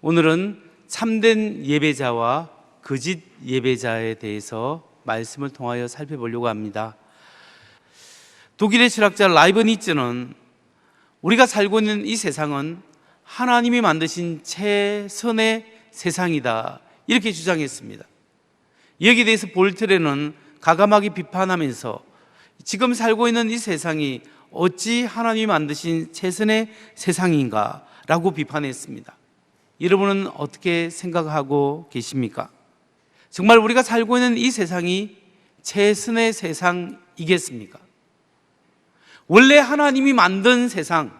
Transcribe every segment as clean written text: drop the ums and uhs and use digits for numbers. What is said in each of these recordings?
오늘은 참된 예배자와 거짓 예배자에 대해서 말씀을 통하여 살펴보려고 합니다. 독일의 철학자 라이브니츠는 우리가 살고 있는 이 세상은 하나님이 만드신 최선의 세상이다, 이렇게 주장했습니다. 여기에 대해서 볼테르는 가감하게 비판하면서 지금 살고 있는 이 세상이 어찌 하나님이 만드신 최선의 세상인가 라고 비판했습니다. 여러분은 어떻게 생각하고 계십니까? 정말 우리가 살고 있는 이 세상이 최선의 세상이겠습니까? 원래 하나님이 만든 세상,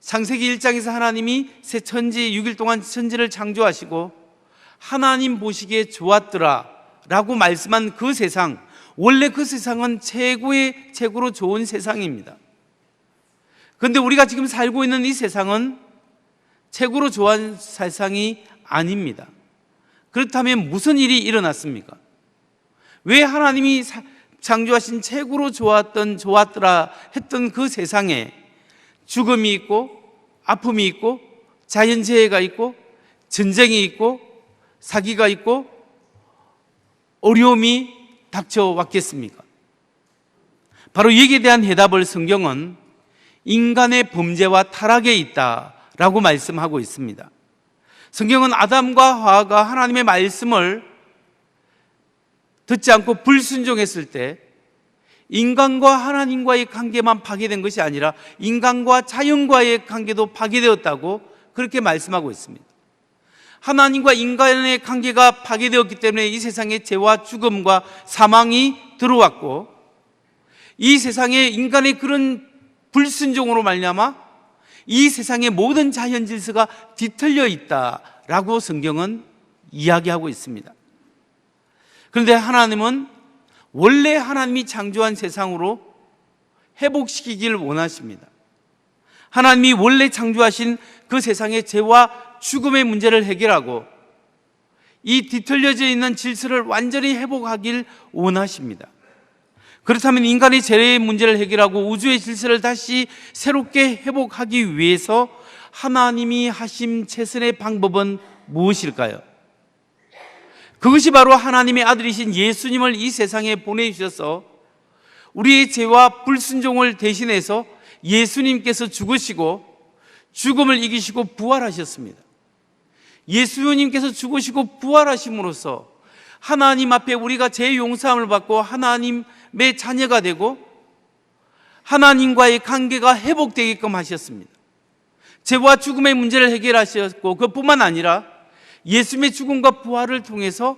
창세기 1장에서 하나님이 새 천지 6일 동안 천지를 창조하시고 하나님 보시기에 좋았더라 라고 말씀한 그 세상, 원래 그 세상은 최고로 좋은 세상입니다. 그런데 우리가 지금 살고 있는 이 세상은 최고로 좋은 세상이 아닙니다. 그렇다면 무슨 일이 일어났습니까? 왜 하나님이 창조하신 최고로 좋았더라 했던 그 세상에 죽음이 있고 아픔이 있고 자연재해가 있고 전쟁이 있고 사기가 있고 어려움이 닥쳐왔겠습니까? 바로 여기에 대한 해답을 성경은 인간의 범죄와 타락에 있다라고 말씀하고 있습니다. 성경은 아담과 하와가 하나님의 말씀을 듣지 않고 불순종했을 때 인간과 하나님과의 관계만 파괴된 것이 아니라 인간과 자연과의 관계도 파괴되었다고 그렇게 말씀하고 있습니다. 하나님과 인간의 관계가 파괴되었기 때문에 이 세상에 죄와 죽음과 사망이 들어왔고, 이 세상에 인간의 그런 불순종으로 말미암아 이 세상의 모든 자연 질서가 뒤틀려 있다라고 성경은 이야기하고 있습니다. 그런데 하나님은 원래 하나님이 창조한 세상으로 회복시키기를 원하십니다. 하나님이 원래 창조하신 그 세상의 죄와 죽음의 문제를 해결하고 이 뒤틀려져 있는 질서를 완전히 회복하길 원하십니다. 그렇다면 인간의 죄의 문제를 해결하고 우주의 질서를 다시 새롭게 회복하기 위해서 하나님이 하신 최선의 방법은 무엇일까요? 그것이 바로 하나님의 아들이신 예수님을 이 세상에 보내주셔서 우리의 죄와 불순종을 대신해서 예수님께서 죽으시고 죽음을 이기시고 부활하셨습니다. 예수님께서 죽으시고 부활하심으로써 하나님 앞에 우리가 죄 용서함을 받고 하나님의 자녀가 되고 하나님과의 관계가 회복되게끔 하셨습니다. 죄와 죽음의 문제를 해결하셨고, 그뿐만 아니라 예수님의 죽음과 부활을 통해서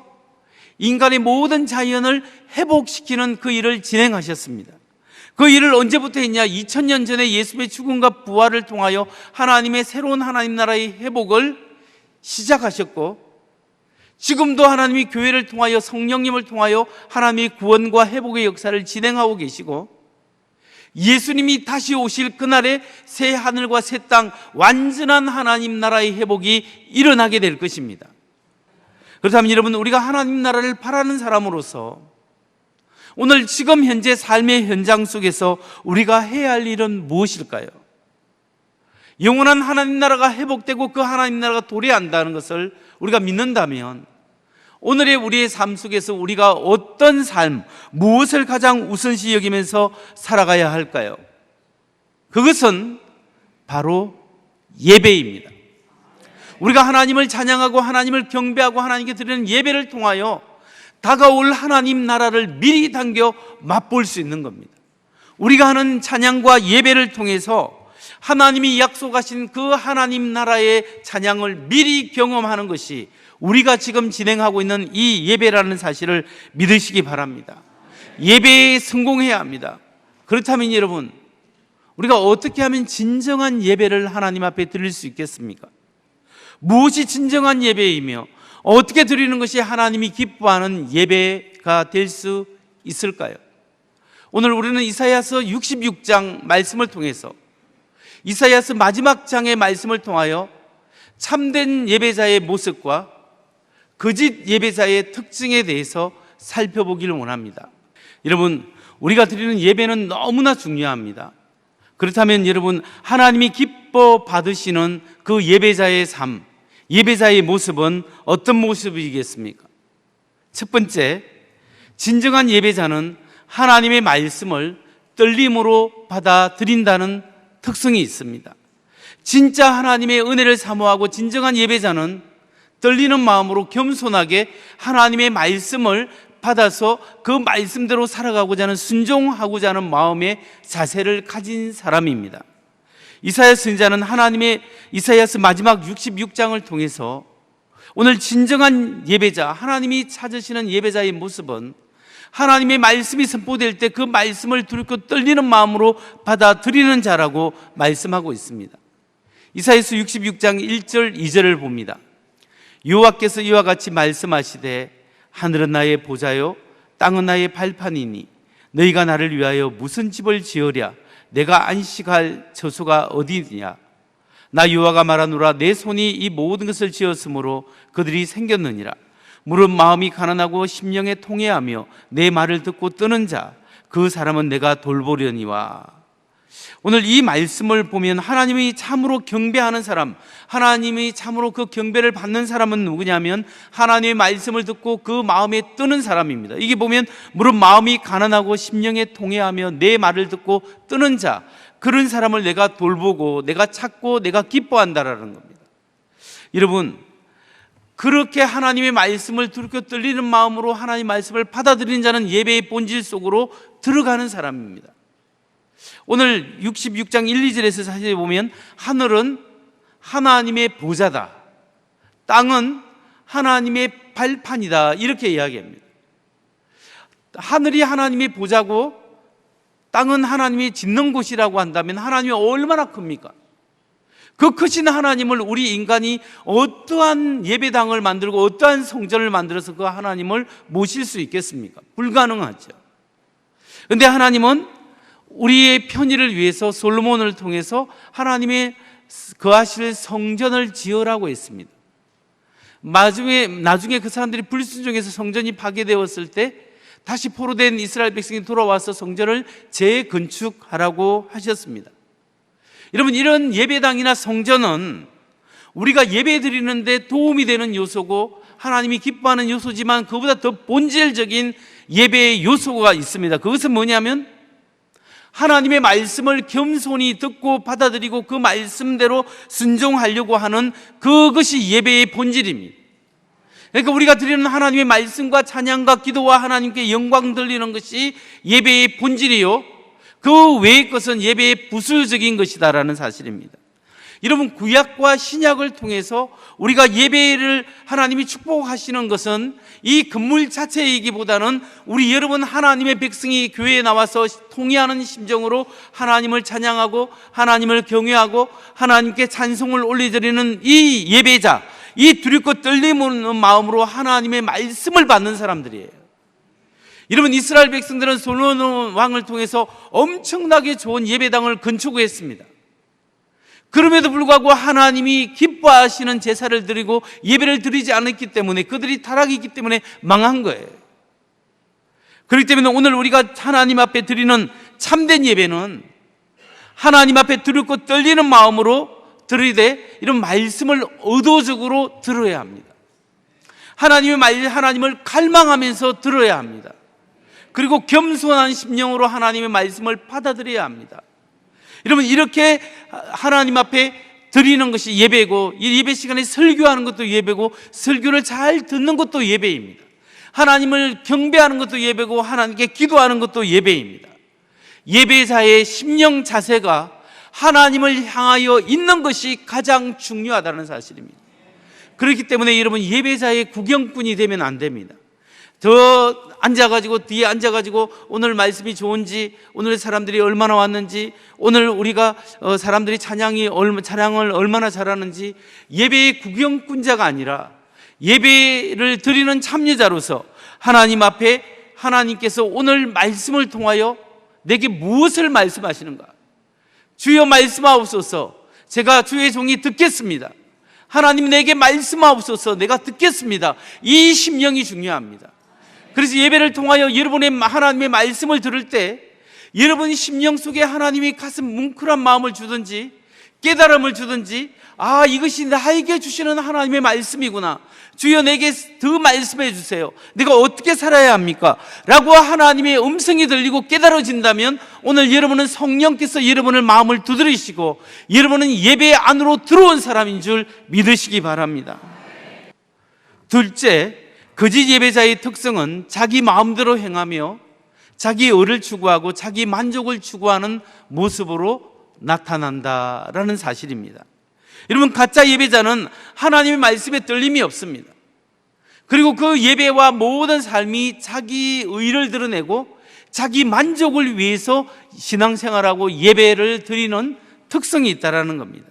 인간의 모든 자연을 회복시키는 그 일을 진행하셨습니다. 그 일을 언제부터 했냐? 2000년 전에 예수님의 죽음과 부활을 통하여 하나님의 새로운 하나님 나라의 회복을 시작하셨고, 지금도 하나님이 교회를 통하여 성령님을 통하여 하나님의 구원과 회복의 역사를 진행하고 계시고, 예수님이 다시 오실 그날에 새 하늘과 새 땅, 완전한 하나님 나라의 회복이 일어나게 될 것입니다. 그렇다면 여러분, 우리가 하나님 나라를 바라는 사람으로서 오늘 지금 현재 삶의 현장 속에서 우리가 해야 할 일은 무엇일까요? 영원한 하나님 나라가 회복되고 그 하나님 나라가 도래한다는 것을 우리가 믿는다면 오늘의 우리의 삶 속에서 우리가 어떤 삶, 무엇을 가장 우선시 여기면서 살아가야 할까요? 그것은 바로 예배입니다. 우리가 하나님을 찬양하고 하나님을 경배하고 하나님께 드리는 예배를 통하여 다가올 하나님 나라를 미리 당겨 맛볼 수 있는 겁니다. 우리가 하는 찬양과 예배를 통해서 하나님이 약속하신 그 하나님 나라의 찬양을 미리 경험하는 것이 우리가 지금 진행하고 있는 이 예배라는 사실을 믿으시기 바랍니다. 예배에 성공해야 합니다. 그렇다면 여러분, 우리가 어떻게 하면 진정한 예배를 하나님 앞에 드릴 수 있겠습니까? 무엇이 진정한 예배이며 어떻게 드리는 것이 하나님이 기뻐하는 예배가 될 수 있을까요? 오늘 우리는 이사야서 66장 말씀을 통해서, 이사야서 마지막 장의 말씀을 통하여 참된 예배자의 모습과 거짓 예배자의 특징에 대해서 살펴보기를 원합니다. 여러분, 우리가 드리는 예배는 너무나 중요합니다. 그렇다면 여러분, 하나님이 기뻐 받으시는 그 예배자의 삶, 예배자의 모습은 어떤 모습이겠습니까? 첫 번째, 진정한 예배자는 하나님의 말씀을 떨림으로 받아들인다는 특성이 있습니다. 진짜 하나님의 은혜를 사모하고 진정한 예배자는 떨리는 마음으로 겸손하게 하나님의 말씀을 받아서 그 말씀대로 살아가고자 하는, 순종하고자 하는 마음의 자세를 가진 사람입니다. 이사야 선지자는 하나님의 이사야서 마지막 66장을 통해서 오늘 진정한 예배자, 하나님이 찾으시는 예배자의 모습은 하나님의 말씀이 선포될 때 그 말씀을 두렵고 떨리는 마음으로 받아들이는 자라고 말씀하고 있습니다. 이사야서 66장 1절 2절을 봅니다. 여호와께서 이와 같이 말씀하시되 하늘은 나의 보좌요 땅은 나의 발판이니 너희가 나를 위하여 무슨 집을 지으랴? 내가 안식할 처소가 어디냐? 나 여호와가 말하노라. 내 손이 이 모든 것을 지었으므로 그들이 생겼느니라. 무릇 마음이 가난하고 심령에 통회하며 내 말을 듣고 뜨는 자, 그 사람은 내가 돌보려니와. 오늘 이 말씀을 보면 하나님이 참으로 경배하는 사람, 하나님이 참으로 그 경배를 받는 사람은 누구냐면 하나님의 말씀을 듣고 그 마음에 뜨는 사람입니다. 이게 보면 무릇 마음이 가난하고 심령에 통회하며 내 말을 듣고 뜨는 자, 그런 사람을 내가 돌보고 내가 찾고 내가 기뻐한다라는 겁니다. 여러분, 그렇게 하나님의 말씀을 두렵고 떨리는 마음으로 하나님의 말씀을 받아들이는 자는 예배의 본질 속으로 들어가는 사람입니다. 오늘 66장 1, 2절에서 사실 보면 하늘은 하나님의 보좌다, 땅은 하나님의 발판이다, 이렇게 이야기합니다. 하늘이 하나님의 보좌고 땅은 하나님이 짓는 곳이라고 한다면 하나님이 얼마나 큽니까? 그 크신 하나님을 우리 인간이 어떠한 예배당을 만들고 어떠한 성전을 만들어서 그 하나님을 모실 수 있겠습니까? 불가능하죠. 그런데 하나님은 우리의 편의를 위해서 솔로몬을 통해서 하나님의 거하실 성전을 지으라고 했습니다. 나중에 그 사람들이 불순종해서 성전이 파괴되었을 때 다시 포로된 이스라엘 백성이 돌아와서 성전을 재건축하라고 하셨습니다. 여러분, 이런 예배당이나 성전은 우리가 예배 드리는데 도움이 되는 요소고 하나님이 기뻐하는 요소지만 그보다 더 본질적인 예배의 요소가 있습니다. 그것은 뭐냐면 하나님의 말씀을 겸손히 듣고 받아들이고 그 말씀대로 순종하려고 하는 그것이 예배의 본질입니다. 그러니까 우리가 드리는 하나님의 말씀과 찬양과 기도와 하나님께 영광 돌리는 것이 예배의 본질이요, 그 외의 것은 예배의 부수적인 것이다라는 사실입니다. 여러분, 구약과 신약을 통해서 우리가 예배를 하나님이 축복하시는 것은 이 건물 자체이기보다는 우리 여러분 하나님의 백성이 교회에 나와서 통회하는 심정으로 하나님을 찬양하고 하나님을 경외하고 하나님께 찬송을 올려드리는 이 예배자, 이 두렵고 떨리는 마음으로 하나님의 말씀을 받는 사람들이에요. 여러분, 이스라엘 백성들은 솔로몬 왕을 통해서 엄청나게 좋은 예배당을 건축했습니다. 그럼에도 불구하고 하나님이 기뻐하시는 제사를 드리고 예배를 드리지 않았기 때문에, 그들이 타락했기 때문에 망한 거예요. 그렇기 때문에 오늘 우리가 하나님 앞에 드리는 참된 예배는 하나님 앞에 두렵고 떨리는 마음으로 드리되 이런 말씀을 의도적으로 들어야 합니다. 하나님을 갈망하면서 들어야 합니다. 그리고 겸손한 심령으로 하나님의 말씀을 받아들여야 합니다. 여러분, 이렇게 하나님 앞에 드리는 것이 예배고, 이 예배 시간에 설교하는 것도 예배고, 설교를 잘 듣는 것도 예배입니다. 하나님을 경배하는 것도 예배고, 하나님께 기도하는 것도 예배입니다. 예배자의 심령 자세가 하나님을 향하여 있는 것이 가장 중요하다는 사실입니다. 그렇기 때문에 여러분, 예배자의 구경꾼이 되면 안 됩니다. 뒤에 앉아가지고 오늘 말씀이 좋은지, 오늘 사람들이 얼마나 왔는지, 오늘 우리가 사람들이 찬양을 얼마나 잘하는지, 예배의 구경꾼자가 아니라 예배를 드리는 참여자로서 하나님 앞에 하나님께서 오늘 말씀을 통하여 내게 무엇을 말씀하시는가? 주여 말씀하옵소서. 제가 주의 종이 듣겠습니다. 하나님 내게 말씀하옵소서, 내가 듣겠습니다. 이 심령이 중요합니다. 그래서 예배를 통하여 여러분의 하나님의 말씀을 들을 때 여러분 심령 속에 하나님이 가슴 뭉클한 마음을 주든지 깨달음을 주든지, 아, 이것이 나에게 주시는 하나님의 말씀이구나, 주여 내게 더 말씀해 주세요, 내가 어떻게 살아야 합니까? 라고 하나님의 음성이 들리고 깨달아진다면 오늘 여러분은 성령께서 여러분의 마음을 두드리시고 여러분은 예배 안으로 들어온 사람인 줄 믿으시기 바랍니다. 둘째, 거짓 예배자의 특성은 자기 마음대로 행하며 자기 의를 추구하고 자기 만족을 추구하는 모습으로 나타난다라는 사실입니다. 여러분, 가짜 예배자는 하나님의 말씀에 떨림이 없습니다. 그리고 그 예배와 모든 삶이 자기 의를 드러내고 자기 만족을 위해서 신앙생활하고 예배를 드리는 특성이 있다는 겁니다.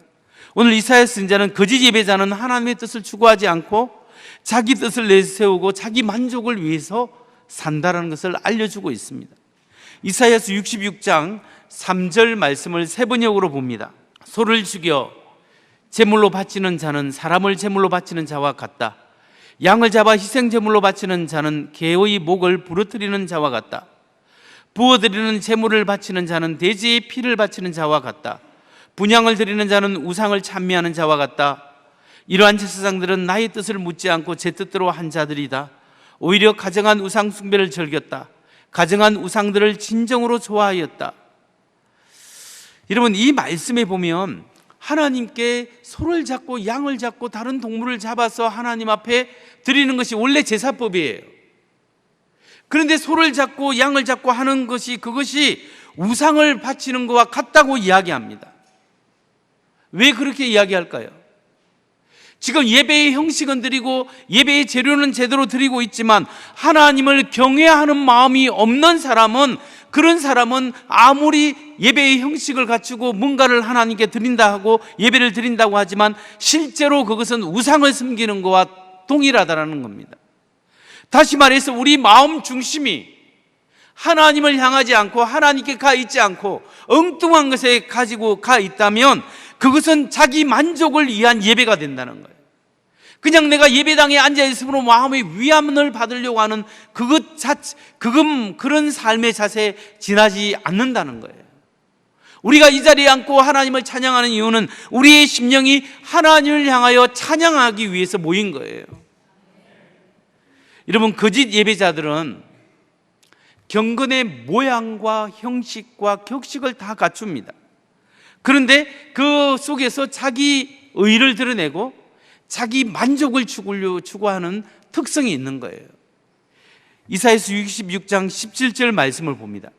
오늘 이사야 선지자는 거짓 예배자는 하나님의 뜻을 추구하지 않고 자기 뜻을 내세우고 자기 만족을 위해서 산다라는 것을 알려주고 있습니다. 이사야서 66장 3절 말씀을 세 번역으로 봅니다. 소를 죽여 제물로 바치는 자는 사람을 제물로 바치는 자와 같다. 양을 잡아 희생 제물로 바치는 자는 개의 목을 부러뜨리는 자와 같다. 부어드리는 제물을 바치는 자는 돼지의 피를 바치는 자와 같다. 분향을 드리는 자는 우상을 찬미하는 자와 같다. 이러한 제사장들은 나의 뜻을 묻지 않고 제 뜻대로 한 자들이다. 오히려 가증한 우상 숭배를 즐겼다. 가증한 우상들을 진정으로 좋아하였다. 여러분, 이 말씀에 보면 하나님께 소를 잡고 양을 잡고 다른 동물을 잡아서 하나님 앞에 드리는 것이 원래 제사법이에요. 그런데 소를 잡고 양을 잡고 하는 것이, 그것이 우상을 바치는 것과 같다고 이야기합니다. 왜 그렇게 이야기할까요? 지금 예배의 형식은 드리고 예배의 재료는 제대로 드리고 있지만 하나님을 경외하는 마음이 없는 사람은, 그런 사람은 아무리 예배의 형식을 갖추고 뭔가를 하나님께 드린다 하고 예배를 드린다고 하지만 실제로 그것은 우상을 섬기는 것과 동일하다는 겁니다. 다시 말해서 우리 마음 중심이 하나님을 향하지 않고 하나님께 가 있지 않고 엉뚱한 것에 가지고 가 있다면 그것은 자기 만족을 위한 예배가 된다는 거예요. 그냥 내가 예배당에 앉아있으므로 마음의 위안을 받으려고 하는 그런 삶의 자세에 지나지 않는다는 거예요. 우리가 이 자리에 앉고 하나님을 찬양하는 이유는 우리의 심령이 하나님을 향하여 찬양하기 위해서 모인 거예요. 여러분, 거짓 예배자들은 경건의 모양과 형식과 격식을 다 갖춥니다. 그런데 그 속에서 자기 의를 드러내고 자기 만족을 추구하는 특성이 있는 거예요. 이사야서 66장 17절 말씀을 봅니다.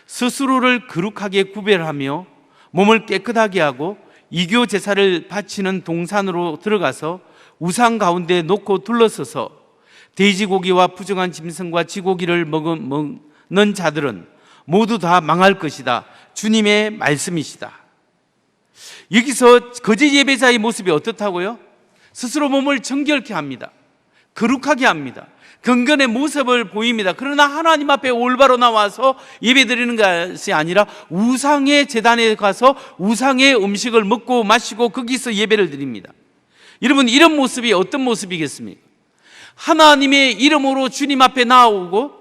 스스로를 거룩하게 구별하며 몸을 깨끗하게 하고 이교 제사를 바치는 동산으로 들어가서 우상 가운데 놓고 둘러서서 돼지고기와 부정한 짐승과 쥐고기를 먹는 자들은 모두 다 망할 것이다. 주님의 말씀이시다. 여기서 거짓 예배자의 모습이 어떻다고요? 스스로 몸을 정결케 합니다. 거룩하게 합니다. 경건의 모습을 보입니다. 그러나 하나님 앞에 올바로 나와서 예배드리는 것이 아니라 우상의 제단에 가서 우상의 음식을 먹고 마시고 거기서 예배를 드립니다. 여러분, 이런 모습이 어떤 모습이겠습니까? 하나님의 이름으로 주님 앞에 나오고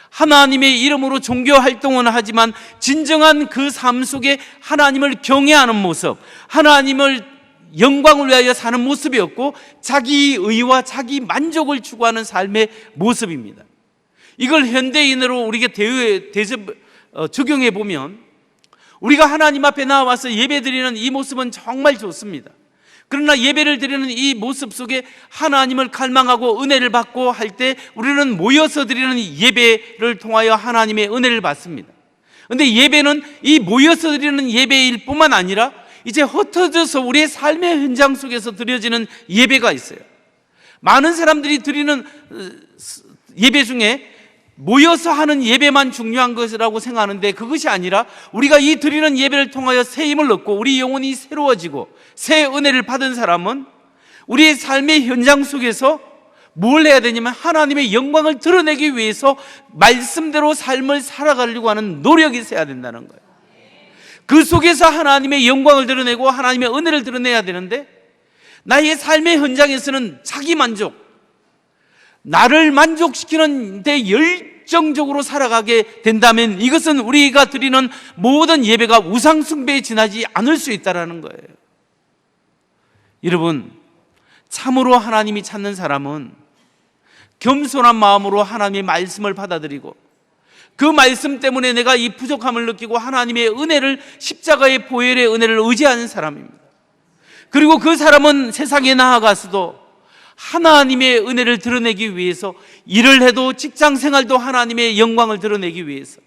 하나님의 이름으로 종교 활동은 하지만 진정한 그 삶 속에 하나님을 경외하는 모습, 하나님을 영광을 위하여 사는 모습이 없고 자기 의와 자기 만족을 추구하는 삶의 모습입니다. 이걸 현대인으로 우리에게 적용해 보면 우리가 하나님 앞에 나와서 예배드리는 이 모습은 정말 좋습니다. 그러나 예배를 드리는 이 모습 속에 하나님을 갈망하고 은혜를 받고 할 때 우리는 모여서 드리는 예배를 통하여 하나님의 은혜를 받습니다. 그런데 예배는 이 모여서 드리는 예배일 뿐만 아니라 이제 흩어져서 우리의 삶의 현장 속에서 드려지는 예배가 있어요. 많은 사람들이 드리는 예배 중에 모여서 하는 예배만 중요한 것이라고 생각하는데 그것이 아니라 우리가 이 드리는 예배를 통하여 새 힘을 얻고 우리 영혼이 새로워지고 새 은혜를 받은 사람은 우리의 삶의 현장 속에서 뭘 해야 되냐면 하나님의 영광을 드러내기 위해서 말씀대로 삶을 살아가려고 하는 노력이 있어야 된다는 거예요. 그 속에서 하나님의 영광을 드러내고 하나님의 은혜를 드러내야 되는데 나의 삶의 현장에서는 자기 만족, 나를 만족시키는 데 열정적으로 살아가게 된다면 이것은 우리가 드리는 모든 예배가 우상숭배에 지나지 않을 수 있다는 거예요. 여러분, 참으로 하나님이 찾는 사람은 겸손한 마음으로 하나님의 말씀을 받아들이고 그 말씀 때문에 내가 이 부족함을 느끼고 하나님의 은혜를, 십자가의 보혈의 은혜를 의지하는 사람입니다. 그리고 그 사람은 세상에 나아가서도 하나님의 은혜를 드러내기 위해서 일을 해도, 직장 생활도 하나님의 영광을 드러내기 위해서,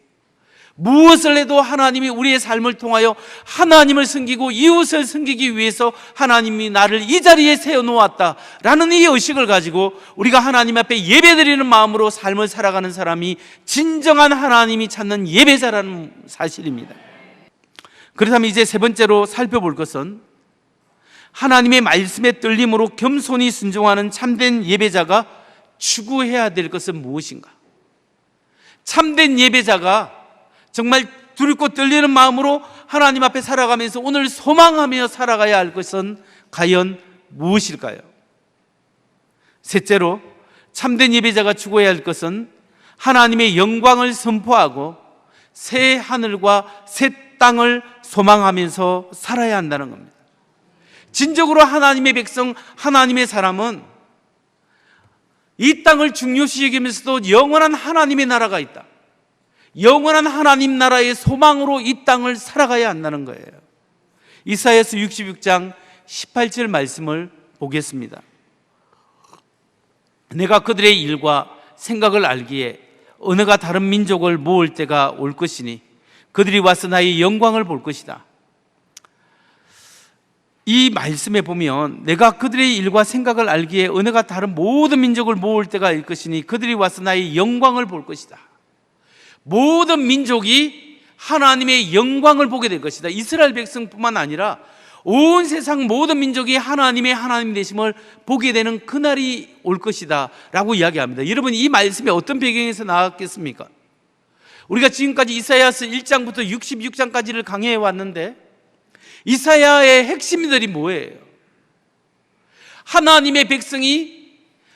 무엇을 해도 하나님이 우리의 삶을 통하여 하나님을 섬기고 이웃을 섬기기 위해서 하나님이 나를 이 자리에 세워놓았다라는 이 의식을 가지고 우리가 하나님 앞에 예배드리는 마음으로 삶을 살아가는 사람이 진정한 하나님이 찾는 예배자라는 사실입니다. 그렇다면 이제 세 번째로 살펴볼 것은 하나님의 말씀에 떨림으로 겸손히 순종하는 참된 예배자가 추구해야 될 것은 무엇인가? 참된 예배자가 정말 두렵고 떨리는 마음으로 하나님 앞에 살아가면서 오늘 소망하며 살아가야 할 것은 과연 무엇일까요? 셋째로, 참된 예배자가 추구해야 할 것은 하나님의 영광을 선포하고 새 하늘과 새 땅을 소망하면서 살아야 한다는 겁니다. 진정으로 하나님의 백성, 하나님의 사람은 이 땅을 중요시 여기면서도 영원한 하나님의 나라가 있다, 영원한 하나님 나라의 소망으로 이 땅을 살아가야 한다는 거예요. 이사야서 66장 18절 말씀을 보겠습니다. 내가 그들의 일과 생각을 알기에 언어가 다른 민족을 모을 때가 올 것이니 그들이 와서 나의 영광을 볼 것이다. 이 말씀에 보면 내가 그들의 일과 생각을 알기에 언어가 다른 모든 민족을 모을 때가 올 것이니 그들이 와서 나의 영광을 볼 것이다. 모든 민족이 하나님의 영광을 보게 될 것이다. 이스라엘 백성뿐만 아니라 온 세상 모든 민족이 하나님의 하나님 되심을 보게 되는 그날이 올 것이다 라고 이야기합니다. 여러분, 이 말씀이 어떤 배경에서 나왔겠습니까? 우리가 지금까지 이사야서 1장부터 66장까지를 강해해 왔는데 이사야의 핵심들이 뭐예요? 하나님의 백성이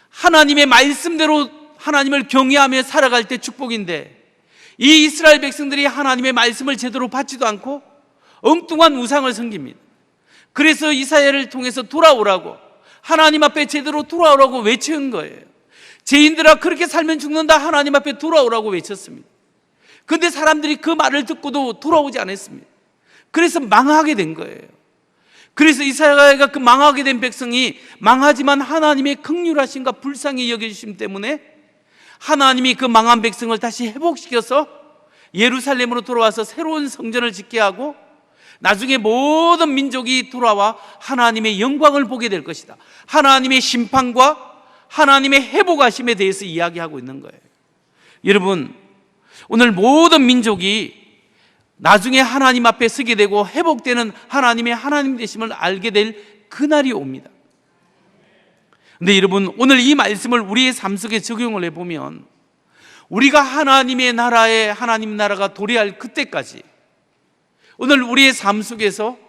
하나님의 말씀대로 하나님을 경외하며 살아갈 때 축복인데, 이 이스라엘 백성들이 하나님의 말씀을 제대로 받지도 않고 엉뚱한 우상을 섬깁니다. 그래서 이사야를 통해서 돌아오라고, 하나님 앞에 제대로 돌아오라고 외친 거예요. 죄인들아 그렇게 살면 죽는다, 하나님 앞에 돌아오라고 외쳤습니다. 그런데 사람들이 그 말을 듣고도 돌아오지 않았습니다. 그래서 망하게 된 거예요. 그래서 이사야가 그 망하게 된 백성이 망하지만 하나님의 긍휼하심과 불쌍히 여겨주심 때문에 하나님이 그 망한 백성을 다시 회복시켜서 예루살렘으로 돌아와서 새로운 성전을 짓게 하고 나중에 모든 민족이 돌아와 하나님의 영광을 보게 될 것이다. 하나님의 심판과 하나님의 회복하심에 대해서 이야기하고 있는 거예요. 여러분, 오늘 모든 민족이 나중에 하나님 앞에 서게 되고 회복되는 하나님의 하나님 되심을 알게 될 그날이 옵니다. 그런데 여러분, 오늘 이 말씀을 우리의 삶 속에 적용을 해보면 우리가 하나님의 나라에, 하나님 나라가 도래할 그때까지 오늘 우리의 삶 속에서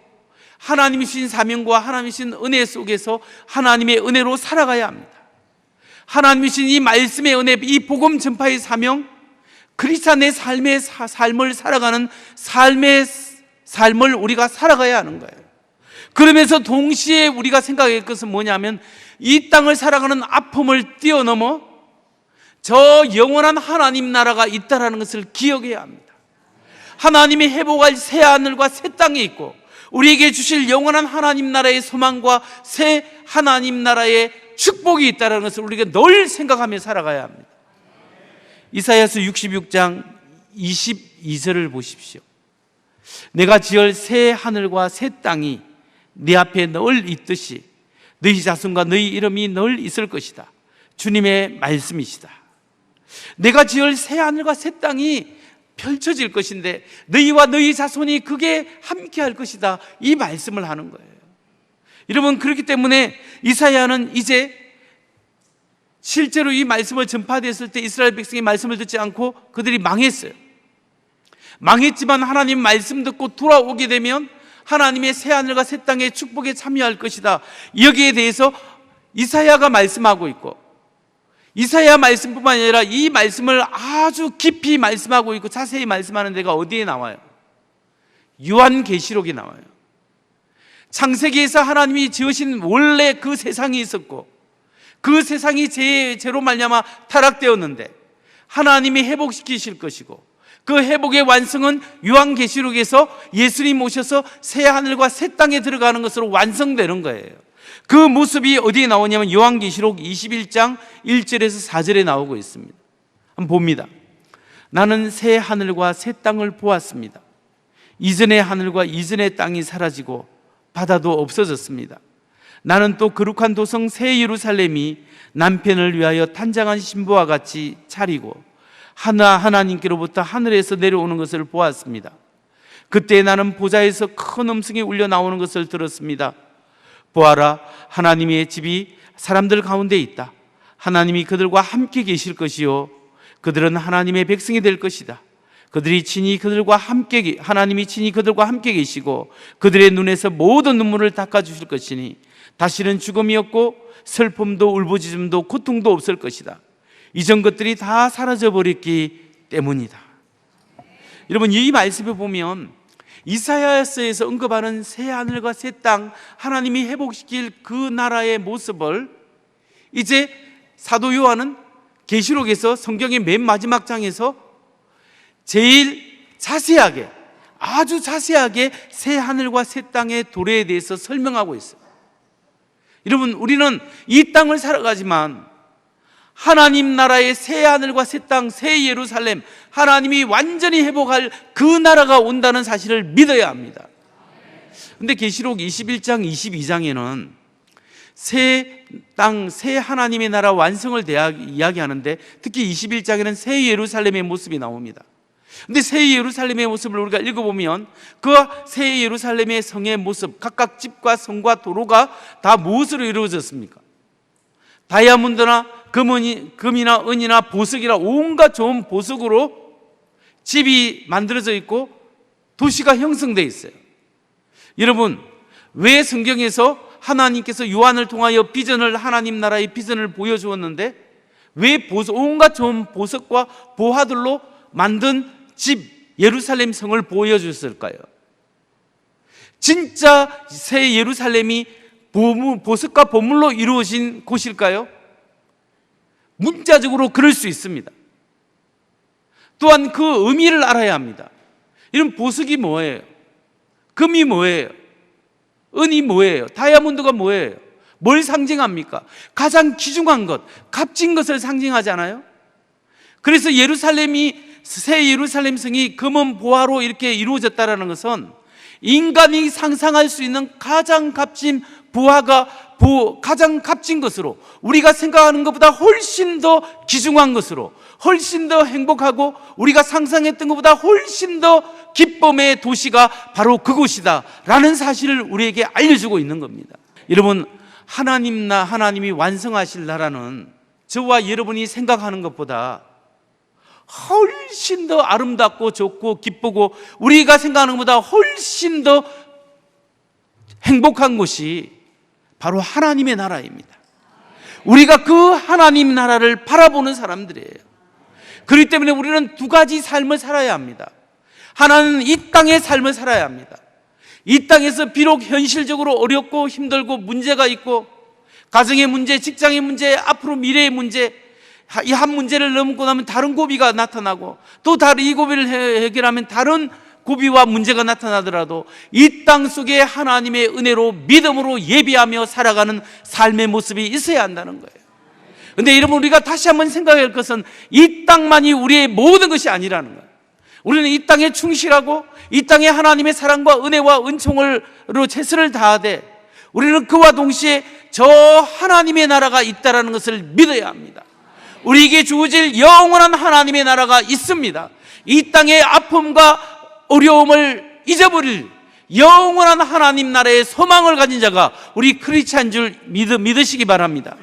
하나님이 주신 사명과 하나님이 주신 은혜 속에서 하나님의 은혜로 살아가야 합니다. 하나님이 주신 이 말씀의 은혜, 이 복음 전파의 사명, 크리스찬의 삶을 살아가는 삶을 우리가 살아가야 하는 거예요. 그러면서 동시에 우리가 생각할 것은 뭐냐면 이 땅을 살아가는 아픔을 뛰어넘어 저 영원한 하나님 나라가 있다는 것을 기억해야 합니다. 하나님이 회복할 새 하늘과 새 땅이 있고 우리에게 주실 영원한 하나님 나라의 소망과 새 하나님 나라의 축복이 있다는 것을 우리가 늘 생각하며 살아가야 합니다. 이사야서 66장 22절을 보십시오. 내가 지을 새 하늘과 새 땅이 네 앞에 늘 있듯이 너희 자손과 너희 이름이 늘 있을 것이다. 주님의 말씀이시다. 내가 지을 새 하늘과 새 땅이 펼쳐질 것인데 너희와 너희 자손이 그게 함께 할 것이다. 이 말씀을 하는 거예요. 여러분, 그렇기 때문에 이사야는 이제 실제로 이 말씀을 전파됐을 때 이스라엘 백성이 말씀을 듣지 않고 그들이 망했어요. 망했지만 하나님 말씀 듣고 돌아오게 되면 하나님의 새하늘과 새 땅의 축복에 참여할 것이다. 여기에 대해서 이사야가 말씀하고 있고, 이사야 말씀뿐만 아니라 이 말씀을 아주 깊이 말씀하고 있고 자세히 말씀하는 데가 어디에 나와요? 요한계시록에 나와요. 창세기에서 하나님이 지으신 원래 그 세상이 있었고, 그 세상이 죄로 말미암아 타락되었는데 하나님이 회복시키실 것이고, 그 회복의 완성은 요한계시록에서 예수님 오셔서 새 하늘과 새 땅에 들어가는 것으로 완성되는 거예요. 그 모습이 어디에 나오냐면 요한계시록 21장 1절에서 4절에 나오고 있습니다. 한번 봅니다. 나는 새 하늘과 새 땅을 보았습니다. 이전의 하늘과 이전의 땅이 사라지고 바다도 없어졌습니다. 나는 또 거룩한 도성 새 예루살렘이 남편을 위하여 탄장한 신부와 같이 차리고 하나님께로부터 하늘에서 내려오는 것을 보았습니다. 그때 나는 보좌에서 큰 음성이 울려 나오는 것을 들었습니다. 보아라, 하나님의 집이 사람들 가운데 있다. 하나님이 그들과 함께 계실 것이요, 그들은 하나님의 백성이 될 것이다. 하나님이 친히 그들과 함께 계시고 그들의 눈에서 모든 눈물을 닦아주실 것이니 다시는 죽음이 없고 슬픔도 울부짖음도 고통도 없을 것이다. 이전 것들이 다 사라져버렸기 때문이다. 여러분, 이 말씀에 보면 이사야서에서 언급하는 새 하늘과 새 땅, 하나님이 회복시킬 그 나라의 모습을 이제 사도 요한은 계시록에서, 성경의 맨 마지막 장에서 제일 자세하게, 아주 자세하게 새 하늘과 새 땅의 도래에 대해서 설명하고 있어요. 여러분, 우리는 이 땅을 살아가지만 하나님 나라의 새 하늘과 새 땅, 새 예루살렘, 하나님이 완전히 회복할 그 나라가 온다는 사실을 믿어야 합니다. 그런데 계시록 21장, 22장에는 새 땅, 새 하나님의 나라 완성을 이야기하는데, 특히 21장에는 새 예루살렘의 모습이 나옵니다. 그런데 새 예루살렘의 모습을 우리가 읽어보면 그 새 예루살렘의 성의 모습, 각각 집과 성과 도로가 다 무엇으로 이루어졌습니까? 다이아몬드나 금이나 은이나 보석이나 온갖 좋은 보석으로 집이 만들어져 있고 도시가 형성되어 있어요. 여러분, 왜 성경에서 하나님께서 요한을 통하여 하나님 나라의 비전을 보여주었는데 왜 온갖 좋은 보석과 보화들로 만든 집 예루살렘 성을 보여줬을까요? 진짜 새 예루살렘이 보석과 보물로 이루어진 곳일까요? 문자적으로 그럴 수 있습니다. 또한 그 의미를 알아야 합니다. 이런 보석이 뭐예요? 금이 뭐예요? 은이 뭐예요? 다이아몬드가 뭐예요? 뭘 상징합니까? 가장 귀중한 것, 값진 것을 상징하잖아요. 그래서 새 예루살렘 성이 금은 보화로 이렇게 이루어졌다는 것은 인간이 상상할 수 있는 가장 값진 가장 값진 것으로, 우리가 생각하는 것보다 훨씬 더 귀중한 것으로, 훨씬 더 행복하고 우리가 상상했던 것보다 훨씬 더 기쁨의 도시가 바로 그곳이다 라는 사실을 우리에게 알려주고 있는 겁니다. 여러분, 하나님이 완성하실 나라는 저와 여러분이 생각하는 것보다 훨씬 더 아름답고 좋고 기쁘고 우리가 생각하는 것보다 훨씬 더 행복한 곳이 바로 하나님의 나라입니다. 우리가 그 하나님 나라를 바라보는 사람들이에요. 그렇기 때문에 우리는 두 가지 삶을 살아야 합니다. 하나는 이 땅의 삶을 살아야 합니다. 이 땅에서 비록 현실적으로 어렵고 힘들고 문제가 있고, 가정의 문제, 직장의 문제, 앞으로 미래의 문제, 이 한 문제를 넘고 나면 다른 고비가 나타나고, 또 다른 이 고비를 해결하면 다른 고비와 문제가 나타나더라도 이 땅 속에 하나님의 은혜로 믿음으로 예비하며 살아가는 삶의 모습이 있어야 한다는 거예요. 그런데 여러분, 우리가 다시 한번 생각할 것은 이 땅만이 우리의 모든 것이 아니라는 거예요. 우리는 이 땅에 충실하고 이 땅에 하나님의 사랑과 은혜와 은총으로 최선을 다하되 우리는 그와 동시에 저 하나님의 나라가 있다는 것을 믿어야 합니다. 우리에게 주어질 영원한 하나님의 나라가 있습니다. 이 땅의 아픔과 어려움을 잊어버릴 영원한 하나님 나라의 소망을 가진 자가 우리 크리스찬 줄 믿으시기 바랍니다.